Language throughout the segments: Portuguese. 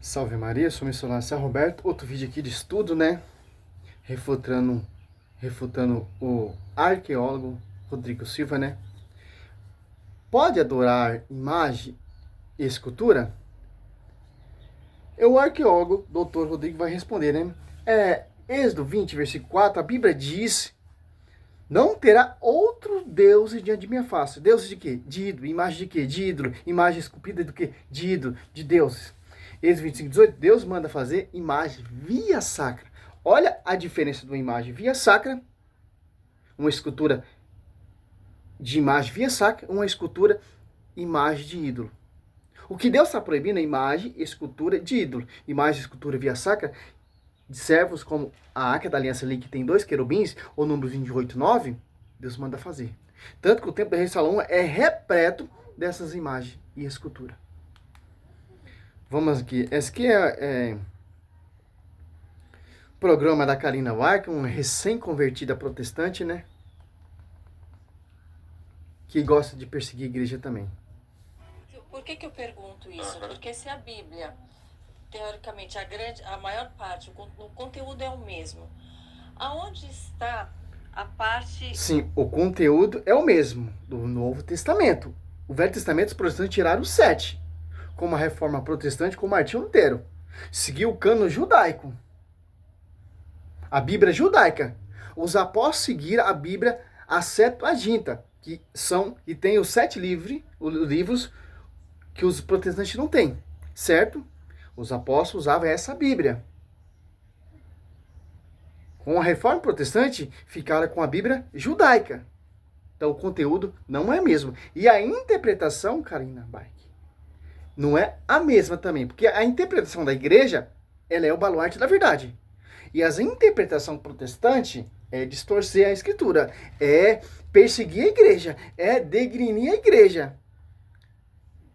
Salve Maria, sou missionário São Roberto. Outro vídeo aqui de estudo, né? Refutando o arqueólogo Rodrigo Silva, né? Pode adorar imagem e escultura? O arqueólogo, doutor Rodrigo, vai responder, né? Êxodo 20, versículo 4, a Bíblia diz: não terá outro Deus diante de minha face. Deus de quê? De ídolo. Imagem de quê? De ídolo. Imagem esculpida do quê? De ídolo, de deuses. Êxodo 25, 18, Deus manda fazer imagem via sacra. Olha a diferença de uma imagem via sacra, uma escultura de imagem via sacra, uma escultura imagem de ídolo. O que Deus está proibindo é imagem e escultura de ídolo. Imagem e escultura via sacra de servos, como a Arca da Aliança ali, que tem 2 querubins, ou número 28, 9, Deus manda fazer. Tanto que o templo do rei Salomão é repleto dessas imagens e escultura. Vamos aqui. Esse aqui é programa da Karina Wark, uma recém-convertida protestante, né? Que gosta de perseguir a igreja também. Por que eu pergunto isso? Porque se a Bíblia, teoricamente, a maior parte, o conteúdo é o mesmo, aonde está a parte... Sim, o conteúdo é o mesmo do Novo Testamento. O Velho Testamento, os protestantes tiraram 7, como a Reforma Protestante, com Martinho Lutero. Seguiu o cano judaico. A Bíblia judaica. Os apóstolos seguiram a Bíblia, a Septuaginta, que são e tem os 7 livros que os protestantes não têm, certo? Os apóstolos usavam essa Bíblia. Com a Reforma Protestante, ficaram com a Bíblia judaica. Então o conteúdo não é o mesmo. E a interpretação, Karina Bike, não é a mesma também. Porque a interpretação da igreja, ela é o baluarte da verdade. E a interpretação protestante é distorcer a escritura, é perseguir a igreja, é degrinir a igreja.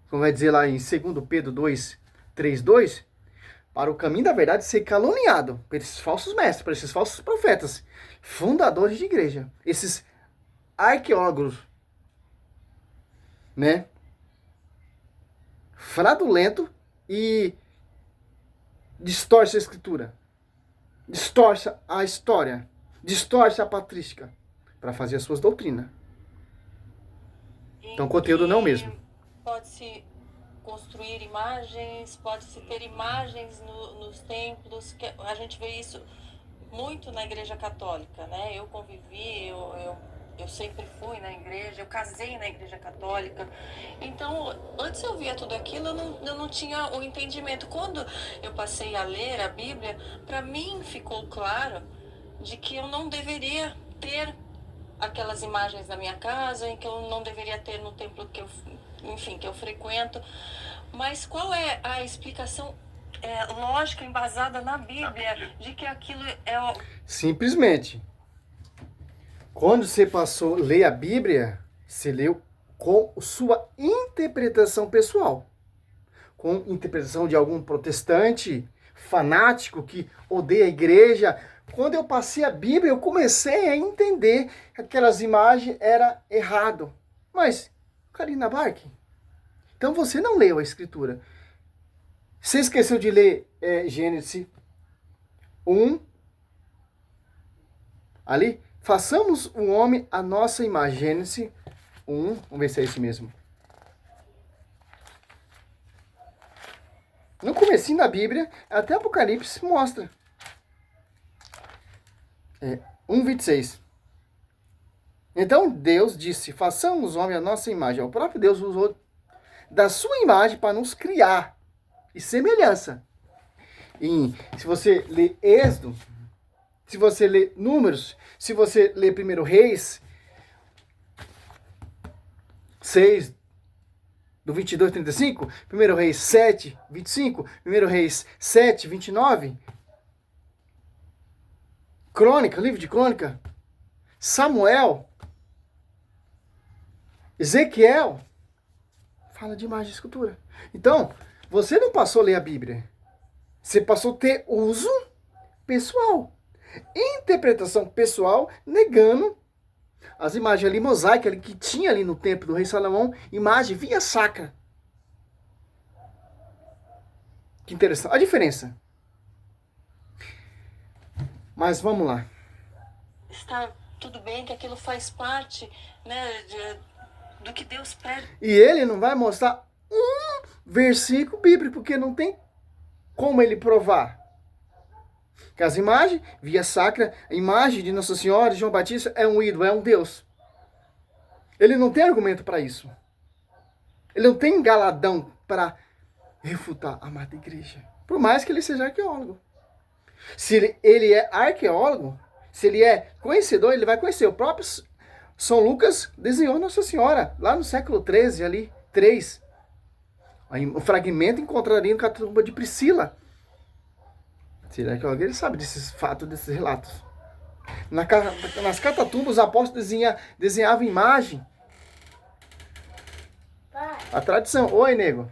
Como vai dizer lá em 2 Pedro 2, 3, 2, para o caminho da verdade ser caluniado por esses falsos mestres, por esses falsos profetas, fundadores de igreja, esses arqueólogos, né? Fraudulento e distorce a escritura, distorce a história, distorce a patrística para fazer as suas doutrinas. Então o conteúdo não é o mesmo. Pode-se construir imagens, pode-se ter imagens nos templos, que a gente vê isso muito na Igreja Católica, né? Eu convivi, eu sempre fui na igreja, eu casei na Igreja Católica. Então, antes eu via tudo aquilo, eu não tinha o entendimento. Quando eu passei a ler a Bíblia, para mim ficou claro de que eu não deveria ter aquelas imagens na minha casa, em que eu não deveria ter no templo que eu frequento. Mas qual é a explicação lógica, embasada na Bíblia, de que aquilo é... Simplesmente, quando você passou a ler a Bíblia, você leu com sua interpretação pessoal. Com interpretação de algum protestante fanático que odeia a igreja. Quando eu passei a Bíblia, eu comecei a entender que aquelas imagens eram errado. Mas, Karina Bark, então você não leu a Escritura. Você esqueceu de ler Gênesis 1, ali? Façamos o homem a nossa imagem. Gênesis 1, vamos ver se é isso mesmo. No comecinho da Bíblia, até Apocalipse mostra. 1:26. Então Deus disse: façamos o homem a nossa imagem. O próprio Deus usou da sua imagem para nos criar e semelhança. E se você ler Êxodo, se você ler Números, se você ler 1 Reis 6, do 22, 35, 1 Reis 7, 25, 1 Reis 7, 29, Crônica, livro de Crônica, Samuel, Ezequiel, fala de imagem e escultura. Então, você não passou a ler a Bíblia, você passou a ter uso pessoal, interpretação pessoal, negando as imagens ali, mosaica ali, que tinha ali no templo do rei Salomão, imagem via sacra. Que interessante. A diferença. Mas vamos lá. Está tudo bem que aquilo faz parte, né, do que Deus pede. E ele não vai mostrar um versículo bíblico, porque não tem como ele provar. Que as imagens, via sacra, a imagem de Nossa Senhora, de João Batista, é um ídolo, é um Deus. Ele não tem argumento para isso. Ele não tem galadão para refutar a amada igreja. Por mais que ele seja arqueólogo. Se ele é arqueólogo, se ele é conhecedor, ele vai conhecer. O próprio São Lucas desenhou Nossa Senhora, lá no século XIII, ali, 3. O fragmento encontraria no Catatumba de Priscila. Se ele é arqueólogo, ele sabe desses fatos, desses relatos. Nas catatumbas, os apóstolos desenhavam imagem. A tradição. Oi, nego.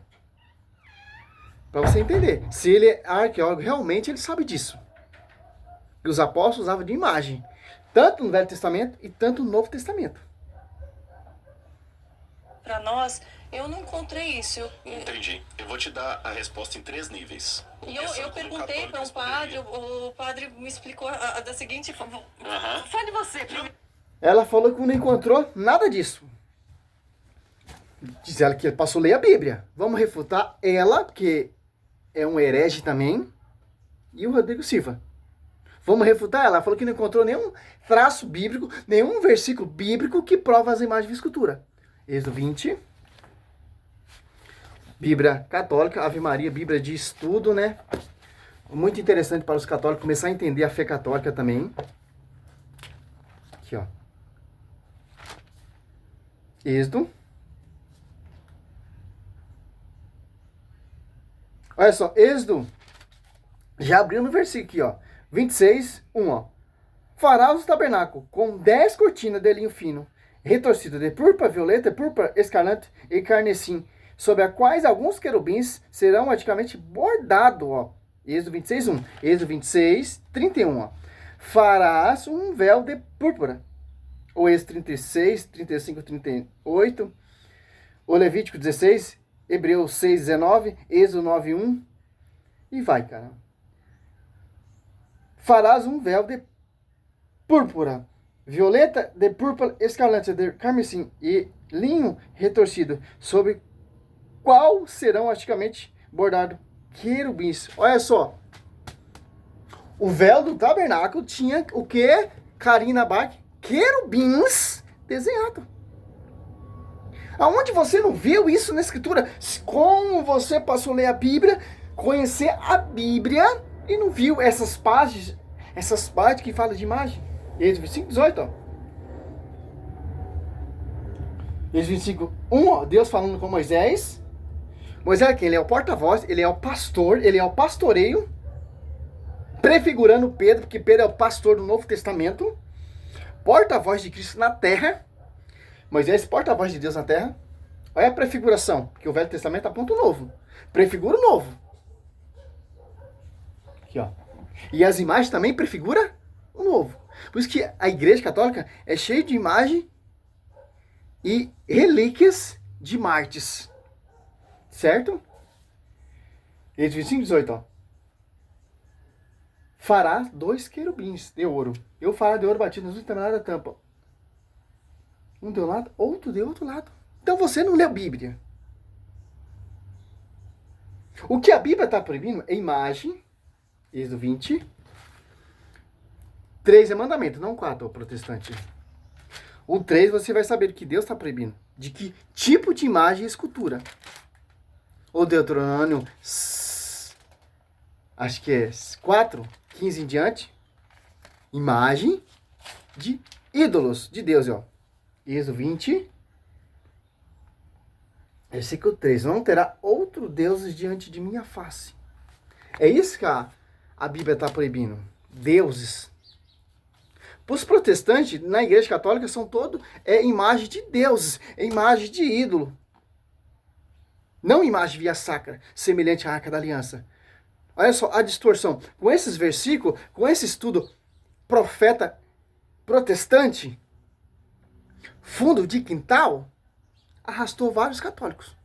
Para você entender. Se ele é arqueólogo, realmente ele sabe disso. Que os apóstolos usavam de imagem. Tanto no Velho Testamento e tanto no Novo Testamento. Para nós, eu não encontrei isso. Entendi. Eu vou te dar a resposta em 3 níveis. E eu perguntei para um padre, o padre me explicou da seguinte forma. Fale você primeiro. Ela falou que não encontrou nada disso. Diz ela que passou a ler a Bíblia. Vamos refutar ela, porque é um herege também, e o Rodrigo Silva. Vamos refutar ela. Ela falou que não encontrou nenhum traço bíblico, nenhum versículo bíblico que prova as imagens de escultura. Êxodo 20. Bíblia católica, Ave Maria, Bíblia de estudo, né? Muito interessante para os católicos começar a entender a fé católica também. Aqui, ó. Êxodo. Olha só, Êxodo. Já abriu no versículo aqui, ó. 26, 1, ó. Farás o tabernáculo com 10 cortinas de linho fino, retorcidas de púrpura, violeta, púrpura, escarlate e carmesim, sobre as quais alguns querubins serão praticamente bordados, ó. Êxodo 26, 1. Êxodo 26, 31, ó. Farás um véu de púrpura. O Êxodo 36, 35, 38. O Levítico 16, Hebreus 6, 19, Êxodo 9, 1. E vai, cara. Farás um véu de púrpura, violeta, de púrpura, escarlate, de carmesim e linho retorcido, sobre qual serão artisticamente bordados querubins. Olha só. O véu do tabernáculo tinha o que? Karina Bach? Querubins desenhado. Aonde você não viu isso na escritura? Como você passou a ler a Bíblia, conhecer a Bíblia e não viu essas partes que falam de imagem? Êxodo 25, 18, ó. Êxodo 25, 1, ó. Deus falando com Moisés. Moisés é quem? Ele é o porta-voz, ele é o pastor, ele é o pastoreio, prefigurando Pedro, porque Pedro é o pastor do Novo Testamento, porta-voz de Cristo na terra. Moisés, porta-voz de Deus na terra. Olha a prefiguração, porque o Velho Testamento aponta o novo. Prefigura o novo. Aqui, ó. E as imagens também prefiguram o novo. Por isso que a Igreja Católica é cheia de imagem e relíquias de mártires. Certo? Êxodo 25, 18, ó. Fará 2 querubins de ouro. Eu fará de ouro batido nas duas extremidades da tampa. Um de um lado, outro de outro lado. Então você não lê a Bíblia. O que a Bíblia está proibindo é imagem. Êxodo 20. 3 é mandamento, não 4, ó, protestante. O 3 você vai saber que Deus está proibindo. De que tipo de imagem e escultura. O Deuteronômio, acho que é 4, 15 em diante. Imagem de ídolos de Deus, ó. Êxodo 20, versículo 3. Não terá outro Deus diante de minha face. É isso que a Bíblia está proibindo. Deuses. Para os protestantes, na Igreja Católica, são todo imagem de deuses, é imagem de ídolo. Não imagem via sacra, semelhante à Arca da Aliança. Olha só a distorção. Com esses versículos, com esse estudo profeta protestante, fundo de quintal, arrastou vários católicos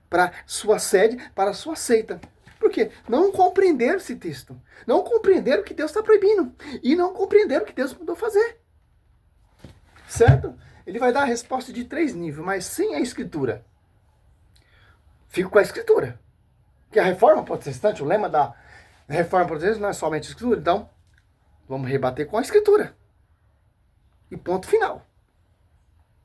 para sua sede, para sua seita. Por quê? Não compreenderam esse texto. Não compreenderam o que Deus está proibindo. E não compreenderam o que Deus mandou fazer. Certo? Ele vai dar a resposta de 3 níveis, mas sem a escritura. Fico com a escritura. Porque a reforma protestante, o lema da reforma protestante não é somente a escritura. Então, vamos rebater com a escritura. E ponto final.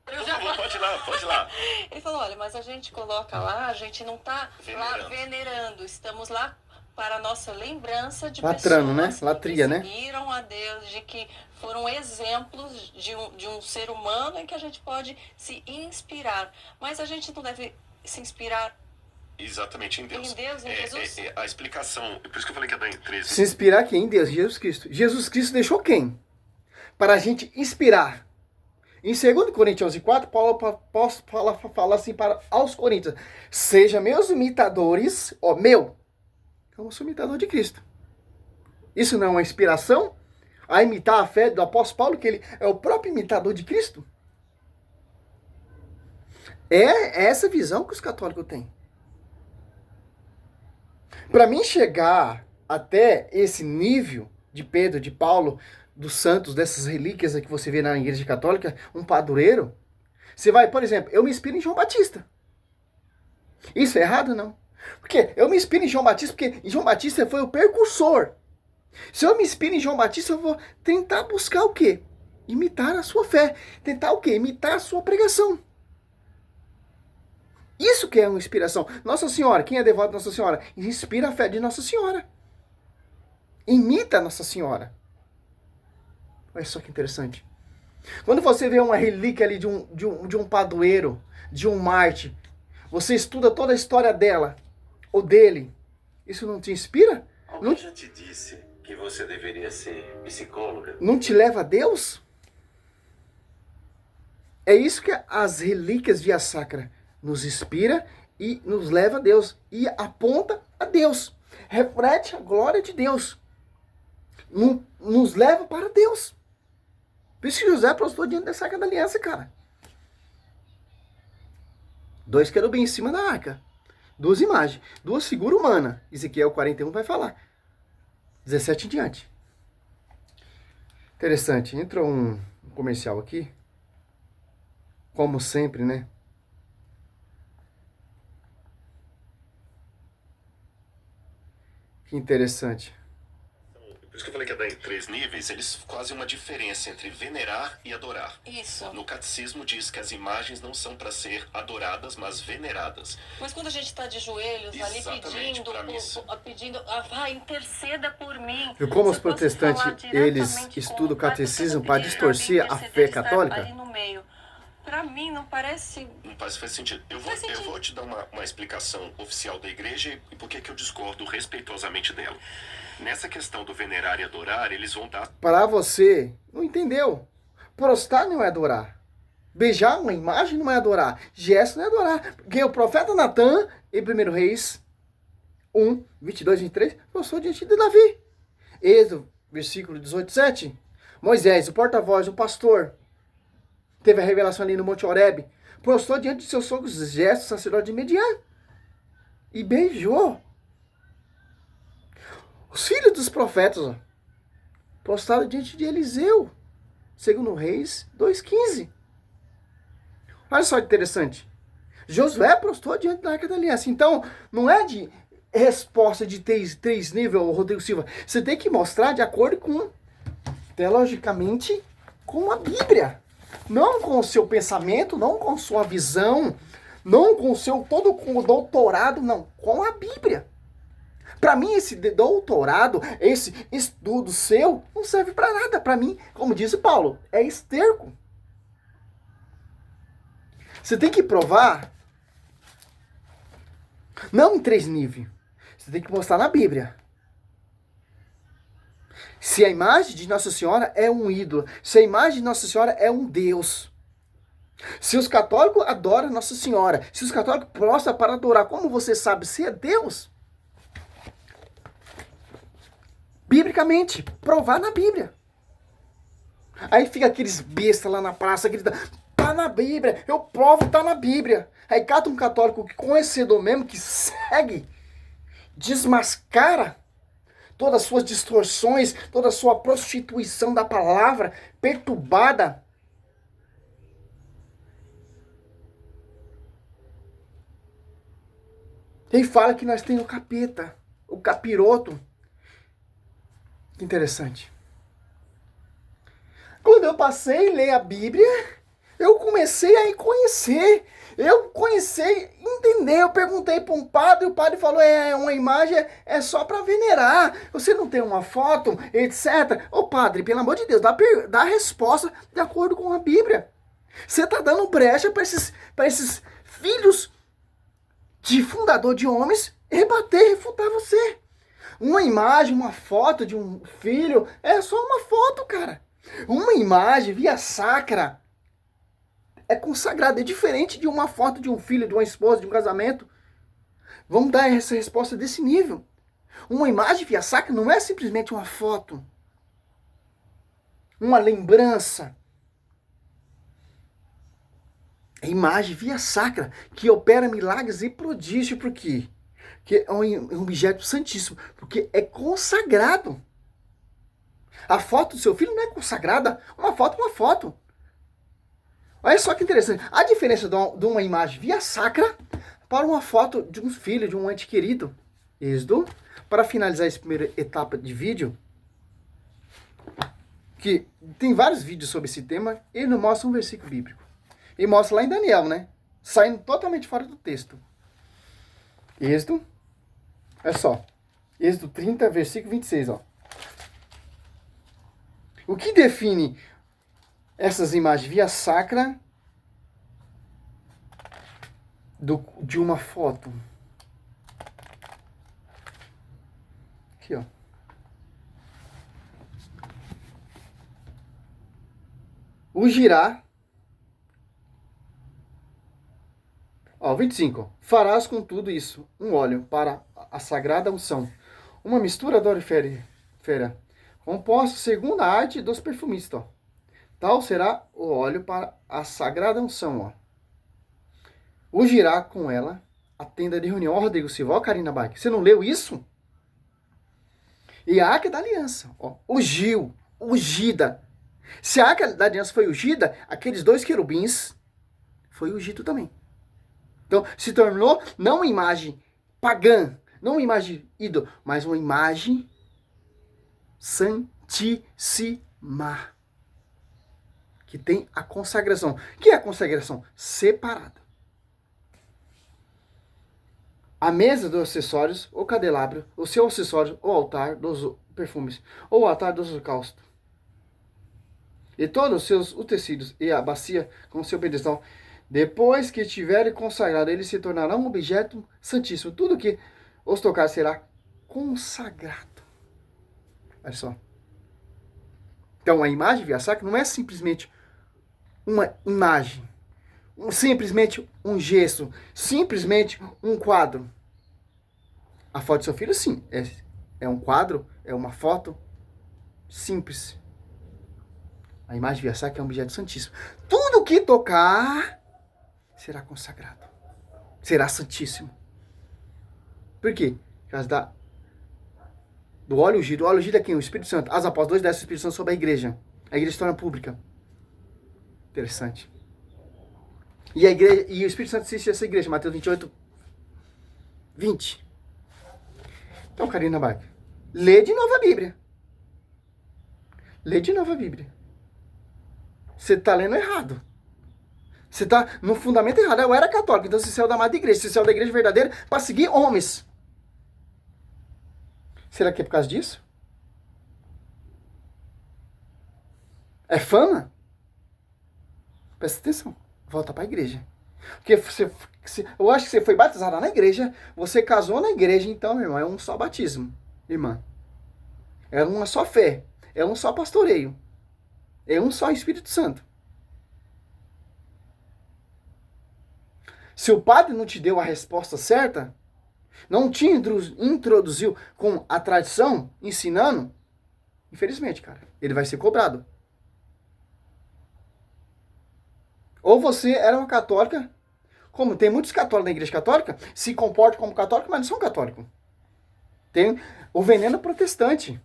Pode ir lá. Ele falou, olha, mas a gente coloca lá, a gente não está lá venerando, estamos lá para a nossa lembrança de Latrando, pessoas né? Latria, que né? seguiram a Deus, de que foram exemplos de um ser humano em que a gente pode se inspirar. Mas a gente não deve se inspirar Exatamente, em Deus. em Deus, em Jesus. A explicação, por isso que eu falei que é da empresa. Se inspirar quem? Em Deus, Jesus Cristo. Jesus Cristo deixou quem? Para a gente inspirar. Em 2 Coríntios 11:4, Paulo fala assim para aos Coríntios: seja meus imitadores, eu sou imitador de Cristo. Isso não é uma inspiração? A imitar a fé do apóstolo Paulo, que ele é o próprio imitador de Cristo? É essa visão que os católicos têm. Para mim chegar até esse nível de Pedro, de Paulo, dos santos, dessas relíquias que você vê na igreja católica, um padroeiro, você vai, por exemplo, eu me inspiro em João Batista. Isso é errado, não? Porque eu me inspiro em João Batista porque João Batista foi o precursor. Se eu me inspiro em João Batista, eu vou tentar buscar o quê? Imitar a sua fé. Tentar o quê? Imitar a sua pregação. Isso que é uma inspiração. Nossa Senhora, quem é devoto de Nossa Senhora? Inspira a fé de Nossa Senhora. Imita a Nossa Senhora. Olha só que interessante. Quando você vê uma relíquia ali de um padroeiro, de um mártir, você estuda toda a história dela, ou dele, isso não te inspira? Alguém já te disse que você deveria ser psicóloga? Não te leva a Deus? É isso que as relíquias via sacra nos inspira e nos leva a Deus. E aponta a Deus. Reflete a glória de Deus. Nos leva para Deus. Por isso que José prostou diante da Arca da Aliança, cara. 2 querubins em cima da arca. 2 imagens. 2 figuras humanas. Ezequiel 41 vai falar. 17 em diante. Interessante. Entrou um comercial aqui. Como sempre, né? Que interessante. Por isso que eu falei que é da 3 níveis, eles fazem uma diferença entre venerar e adorar. Isso. No catecismo diz que as imagens não são para ser adoradas, mas veneradas. Mas quando a gente está de joelhos ali Exatamente, pedindo, interceda por mim. Viu como os Se eu fosse protestantes, falar eles diretamente estudam com o catecismo pai, para porque distorcer alguém a fé interceder, estar católica? ali no meio. Para mim não parece. Não faz sentido. Eu Faz sentido. vou te dar uma explicação oficial da igreja e por que eu discordo respeitosamente dela. Nessa questão do venerar e adorar, eles vão dar... Para você, não entendeu? Prostrar não é adorar. Beijar uma imagem não é adorar. Gesto não é adorar. Porque o profeta Natan, em 1 Reis 1, 22, 23, prostrou diante de Davi. Êxodo, versículo 18, 7. Moisés, o porta-voz, o pastor, teve a revelação ali no Monte Horebe, prostrou diante de seus sogros gestos, sacerdote de Midian. E beijou. Os filhos dos profetas, ó, prostraram diante de Eliseu. 2 Reis 2,15. Olha só que interessante. Josué prostrou diante da Arca da Aliança. Então, não é de resposta de 3 níveis, Rodrigo Silva. Você tem que mostrar de acordo com, teologicamente, com a Bíblia. Não com o seu pensamento, não com sua visão, não com o seu com o doutorado, não. Com a Bíblia. Para mim, esse doutorado, esse estudo seu, não serve para nada. Para mim, como disse Paulo, é esterco. Você tem que provar, não em 3 níveis. Você tem que mostrar na Bíblia. Se a imagem de Nossa Senhora é um ídolo, se a imagem de Nossa Senhora é um Deus. Se os católicos adoram Nossa Senhora, se os católicos prostram para adorar, como você sabe se é Deus? Biblicamente, provar na Bíblia. Aí fica aqueles bestas lá na praça gritando, tá na Bíblia, eu provo, tá na Bíblia. Aí cata um católico que conhecedor mesmo, que segue, desmascara todas as suas distorções, toda a sua prostituição da palavra, perturbada. Ele fala que nós temos o capeta, o capiroto. Que interessante. Quando eu passei a ler a Bíblia, eu comecei a conhecer. Eu comecei a entender. Eu perguntei para um padre, o padre falou, uma imagem é só para venerar. Você não tem uma foto, etc. Ô padre, pelo amor de Deus, dá a resposta de acordo com a Bíblia. Você está dando brecha para esses filhos de fundador de homens rebater, refutar você. Uma imagem, uma foto de um filho é só uma foto, cara. Uma imagem via sacra é consagrada, é diferente de uma foto de um filho, de uma esposa, de um casamento. Vamos dar essa resposta desse nível. Uma imagem via sacra não é simplesmente uma foto, uma lembrança. É imagem via sacra que opera milagres e prodígios. Por quê? Porque é um objeto santíssimo, porque é consagrado. A foto do seu filho não é consagrada, uma foto é uma foto. Olha só que interessante, a diferença de uma imagem via sacra para uma foto de um filho, de um ente querido. Êxodo, para finalizar essa primeira etapa de vídeo, que tem vários vídeos sobre esse tema, ele não mostra um versículo bíblico. Ele mostra lá em Daniel, né? Saindo totalmente fora do texto. Êxodo, olha só. Êxodo 30, versículo 26, ó. O que define essas imagens via sacra de uma foto? Aqui, ó. O girar. Ó, 25. Farás com tudo isso um óleo para a sagrada unção, uma mistura dorífera, composto segundo a arte dos perfumistas. Ó. Tal será o óleo para a sagrada unção. Ó. Ungirá com ela a tenda de reunião. Ó, Rodrigo Silva, ó, Karina Bach. Você não leu isso? E a arca da aliança. Ó, ungiu, ungida. Se a arca da aliança foi ungida, aqueles dois querubins foi ungido também. Então, se tornou não uma imagem pagã, não uma imagem ídolo, mas uma imagem santíssima. Que tem a consagração. O que é a consagração? Separada. A mesa dos acessórios, o candelabro, o seu acessório, o altar dos perfumes, ou o altar dos holocaustos. E todos os seus utensílios e a bacia com seu pedestal. Depois que estiverem consagrados, eles se tornarão um objeto santíssimo. Tudo que os tocar será consagrado. Olha só. Então, a imagem via sacra não é simplesmente uma imagem, simplesmente um gesto, simplesmente um quadro. A foto do seu filho, sim, é um quadro, é uma foto simples. A imagem via sacra é um objeto santíssimo. Tudo que tocar será consagrado. Será santíssimo. Por quê? Por causa do óleo ungido. O óleo ungido é quem? O Espírito Santo. As apóstolos descem o Espírito Santo sobre a igreja. A igreja se torna pública. Interessante. E o Espírito Santo assiste essa igreja. Mateus 28, 20. Então, Karina Bach, lê de novo a Bíblia. Lê de novo a Bíblia. Você está lendo errado. Você está no fundamento errado. Eu era católico, então você saiu da amada igreja. Você saiu da igreja verdadeira para seguir homens. Será que é por causa disso? É fama? Presta atenção. Volta para a igreja. Porque eu acho que você foi batizado na igreja, você casou na igreja, então, meu irmão, é um só batismo, irmã. É uma só fé. É um só pastoreio. É um só Espírito Santo. Se o padre não te deu a resposta certa, não te introduziu com a tradição, ensinando, infelizmente, cara, ele vai ser cobrado. Ou você era uma católica, como tem muitos católicos na igreja católica, se comportam como católicos, mas não são católicos. Tem o veneno protestante.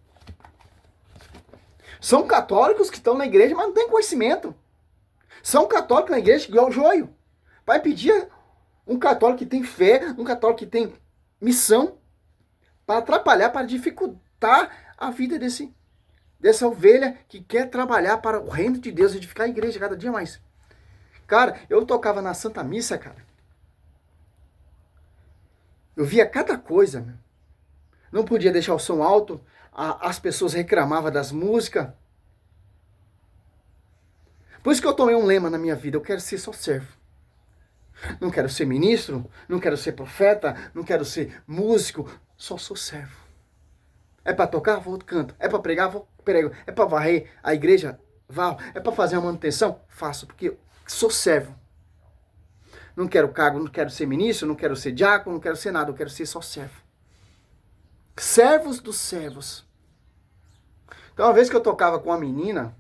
São católicos que estão na igreja, mas não têm conhecimento. São católicos na igreja igual o joio. Vai pedir um católico que tem fé, um católico que tem missão, para atrapalhar, para dificultar a vida dessa ovelha que quer trabalhar para o reino de Deus, edificar a igreja cada dia mais. Cara, eu tocava na Santa Missa, cara. Eu via cada coisa, meu. Não podia deixar o som alto, as pessoas reclamavam das músicas. Por isso que eu tomei um lema na minha vida, eu quero ser só servo. Não quero ser ministro, não quero ser profeta, não quero ser músico, só sou servo. É para tocar? Vou canto. É para pregar? Vou prego. É para varrer a igreja? Vá. É para fazer a manutenção? Faço, porque eu sou servo. Não quero cargo, não quero ser ministro, não quero ser diácono, não quero ser nada, eu quero ser só servo. Servos dos servos. Então, uma vez que eu tocava com uma menina,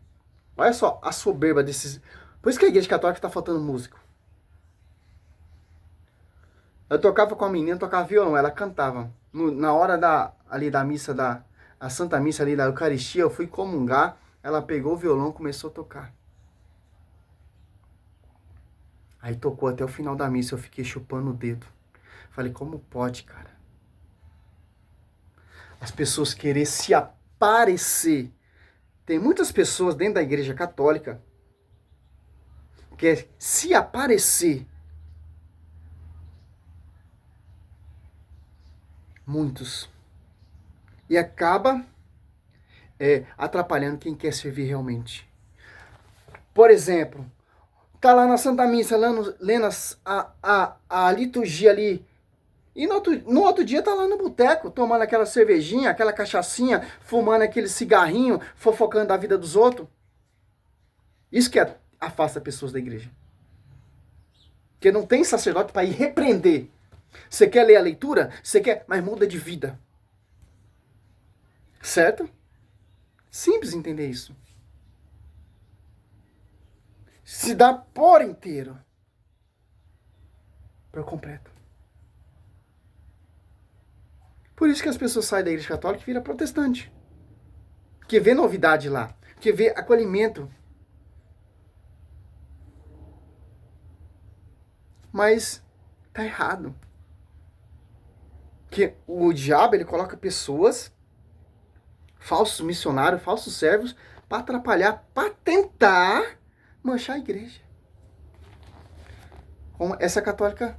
olha só a soberba desses... Por isso que a igreja católica está faltando músico. Eu tocava com a menina, tocava violão, ela cantava. Na hora ali da missa, a Santa Missa ali da Eucaristia, eu fui comungar, ela pegou o violão e começou a tocar. Aí tocou até o final da missa, eu fiquei chupando o dedo. Falei, como pode, cara? As pessoas querer se aparecer. Tem muitas pessoas dentro da igreja católica que quer se aparecer. Muitos. E acaba atrapalhando quem quer servir realmente. Por exemplo, tá lá na Santa Missa, lendo a liturgia ali. E no outro dia tá lá no boteco, tomando aquela cervejinha, aquela cachaçinha, fumando aquele cigarrinho, fofocando da vida dos outros. Isso que afasta pessoas da igreja. Porque não tem sacerdote para ir repreender. Você quer ler a leitura? Você quer, mas muda de vida. Certo? Simples entender isso. Se dá por inteiro. Por completo. Por isso que as pessoas saem da igreja católica e viram protestante. Que vê novidade lá. Que vê acolhimento. Mas tá errado. Que o diabo, ele coloca pessoas, falsos missionários, falsos servos, para atrapalhar, para tentar manchar a igreja. Como essa católica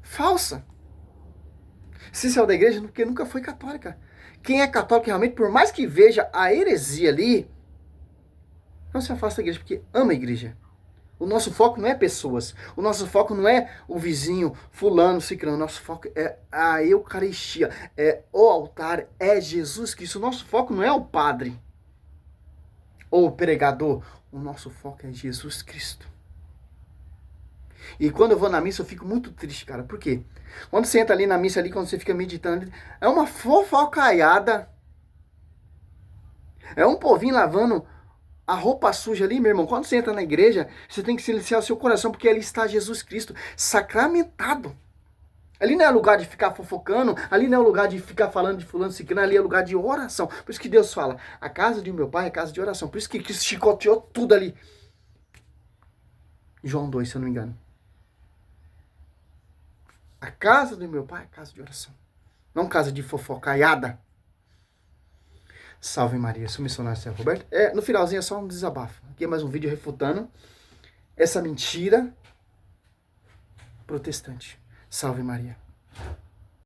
falsa. Se saiu da igreja porque nunca foi católica. Quem é católico realmente, por mais que veja a heresia ali, não se afasta da igreja porque ama a igreja. O nosso foco não é pessoas. O nosso foco não é o vizinho, fulano, ciclano. O nosso foco é a Eucaristia. É o altar, é Jesus Cristo. O nosso foco não é o padre ou o pregador. O nosso foco é Jesus Cristo. E quando eu vou na missa, eu fico muito triste, cara. Por quê? Quando você entra ali na missa, ali, quando você fica meditando, é uma fofocaiada. É um povinho lavando a roupa suja ali, meu irmão. Quando você entra na igreja, você tem que silenciar o seu coração, porque ali está Jesus Cristo sacramentado. Ali não é lugar de ficar fofocando, ali não é lugar de ficar falando de fulano, ciclano, ali é lugar de oração. Por isso que Deus fala, a casa de meu pai é casa de oração. Por isso que Cristo chicoteou tudo ali. João 2, se eu não me engano. A casa do meu pai é casa de oração. Não casa de fofocaiada. Salve Maria, sou missionário Sérgio Roberto. No finalzinho é só um desabafo. Aqui é mais um vídeo refutando essa mentira protestante. Salve Maria.